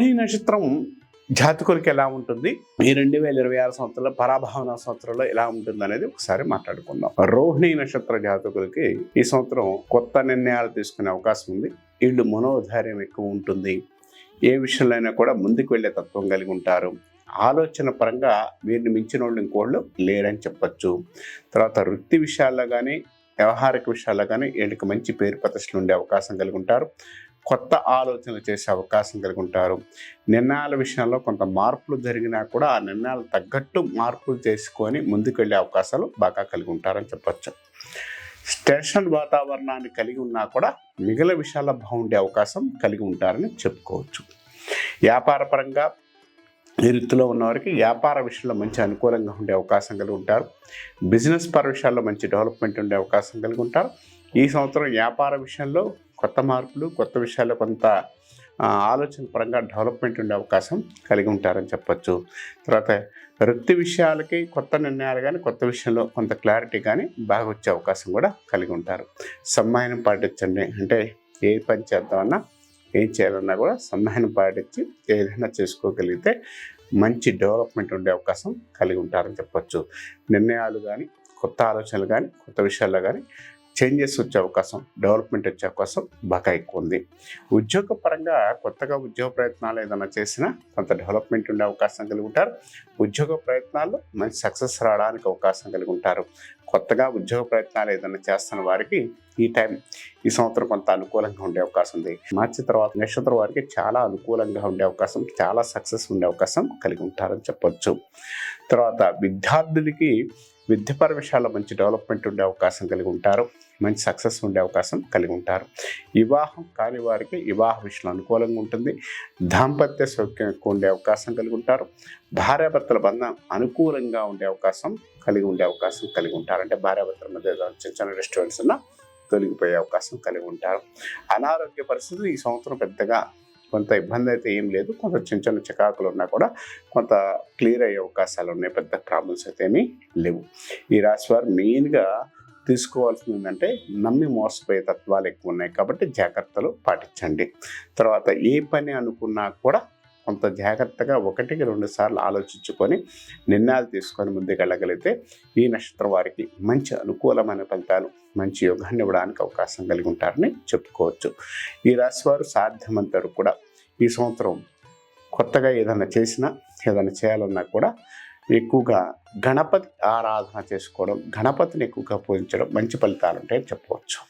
రోహిణి నక్షత్రం జాతకులకి ఎలా ఉంటుంది, ఈ 2026 సంవత్సరంలో పరాభావన సంవత్సరంలో ఎలా ఉంటుంది అనేది ఒకసారి మాట్లాడుకుందాం. రోహిణి నక్షత్ర జాతకులకి ఈ సంవత్సరం కొత్త నిర్ణయాలు తీసుకునే అవకాశం ఉంది. వీళ్ళు మనోధైర్యం ఎక్కువ ఉంటుంది. ఏ విషయంలో అయినా కూడా ముందుకు వెళ్ళే తత్వం కలిగి ఉంటారు. ఆలోచన పరంగా వీరిని మించిన వాళ్ళు ఇంకోళ్ళు లేరని చెప్పచ్చు. తర్వాత వృత్తి విషయాల్లో కానీ వ్యవహారిక విషయాల్లో కానీ వీళ్ళకి మంచి పేరు ప్రతిష్టలు ఉండే అవకాశం కలిగి ఉంటారు. కొత్త ఆలోచనలు చేసే అవకాశం కలిగి ఉంటారు. నిర్ణయాల విషయంలో కొంత మార్పులు జరిగినా కూడా ఆ నిర్ణయాలు తగ్గట్టు మార్పులు చేసుకొని ముందుకు వెళ్ళే అవకాశాలు బాగా కలిగి ఉంటారని చెప్పచ్చు. టెన్షన్ వాతావరణాన్ని కలిగి ఉన్నా కూడా మిగిలిన విషయాల్లో బాగుండే అవకాశం కలిగి ఉంటారని చెప్పుకోవచ్చు. వ్యాపారపరంగా ఈ వృత్తిలో ఉన్నవారికి వ్యాపార విషయంలో మంచి అనుకూలంగా ఉండే అవకాశం కలిగి ఉంటారు. బిజినెస్ పర విషయాల్లో మంచి డెవలప్మెంట్ ఉండే అవకాశం కలిగి ఉంటారు. ఈ సంవత్సరం వ్యాపార విషయంలో కొత్త మార్పులు, కొత్త విషయాల్లో కొంత ఆలోచన పరంగా డెవలప్మెంట్ ఉండే అవకాశం కలిగి ఉంటారని చెప్పచ్చు. తర్వాత వృత్తి విషయాలకి కొత్త నిర్ణయాలు కానీ కొత్త విషయంలో కొంత క్లారిటీ కానీ బాగా వచ్చే అవకాశం కూడా కలిగి ఉంటారు. సమ్మానం పాటించండి. అంటే ఏ పని చేద్దామన్నా ఏం చేయాలన్నా కూడా సమ్మానం పాటించి ఏదైనా చేసుకోగలిగితే మంచి డెవలప్మెంట్ ఉండే అవకాశం కలిగి ఉంటారని చెప్పచ్చు. నిర్ణయాలు కానీ కొత్త ఆలోచనలు కానీ కొత్త విషయాల్లో కానీ చేంజెస్ వచ్చే అవకాశం, డెవలప్మెంట్ వచ్చే అవకాశం బాగా ఎక్కువ ఉంది. ఉద్యోగపరంగా కొత్తగా ఉద్యోగ ప్రయత్నాలు ఏదైనా చేసినా కొంత డెవలప్మెంట్ ఉండే అవకాశం కలిగి ఉంటారు. ఉద్యోగ ప్రయత్నాల్లో మంచి సక్సెస్ రావడానికి అవకాశం కలిగి ఉంటారు. కొత్తగా ఉద్యోగ ప్రయత్నాలు ఏదైనా చేస్తున్న వారికి ఈ సంవత్సరం కొంత అనుకూలంగా ఉండే అవకాశం ఉంది. మార్చి తర్వాత నక్షత్రం వారికి చాలా అనుకూలంగా ఉండే అవకాశం, చాలా సక్సెస్ ఉండే అవకాశం కలిగి ఉంటారని చెప్పొచ్చు. తర్వాత విద్యార్థులకి విద్యపర విషయాల్లో మంచి డెవలప్మెంట్ ఉండే అవకాశం కలిగి ఉంటారు. మంచి సక్సెస్ ఉండే అవకాశం కలిగి ఉంటారు. వివాహం కాని వారికి వివాహ విషయంలో అనుకూలంగా ఉంటుంది. దాంపత్య సౌఖ్యం ఎక్కువ ఉండే అవకాశం కలిగి ఉంటారు. భార్యాభర్తల బంధం అనుకూలంగా ఉండే అవకాశం కలిగి ఉంటారు. అంటే భార్యాభర్తల మధ్య చిన్న చిన్న రెస్టారెంట్స్ ఉన్న తొలగిపోయే అవకాశం కలిగి ఉంటారు. అనారోగ్య పరిస్థితులు ఈ సంవత్సరం పెద్దగా కొంత ఇబ్బంది అయితే ఏం లేదు. కొంత చిన్న చిన్న చికాకులు ఉన్నా కూడా కొంత క్లియర్ అయ్యే అవకాశాలు ఉన్నాయి. పెద్ద ప్రాబ్లమ్స్ అయితే ఏమీ లేవు. ఈ రాశి వారు మెయిన్గా తీసుకోవాల్సింది ఏంటంటే నమ్మి మోసపోయే తత్వాలు ఎక్కువ ఉన్నాయి కాబట్టి జాగ్రత్తలు పాటించండి. తర్వాత ఏ పని అనుకున్నా కూడా కొంత జాగ్రత్తగా 1-2 సార్లు ఆలోచించుకొని నిర్ణయాలు తీసుకొని ముందుకెళ్ళగలిగితే ఈ నక్షత్రం వారికి మంచి అనుకూలమైన ఫలితాలు, మంచి యోగాన్ని ఇవ్వడానికి అవకాశం కలిగి ఉంటారని చెప్పుకోవచ్చు. ఈ రాశి వారు సాధ్యమంత వరకు కూడా ఈ సంవత్సరం కొత్తగా ఏదైనా చేసినా ఏదైనా చేయాలన్నా కూడా ఎక్కువగా గణపతి ఆరాధన చేసుకోవడం, గణపతిని ఎక్కువగా పూజించడం మంచి ఫలితాలు ఉంటాయని చెప్పవచ్చు.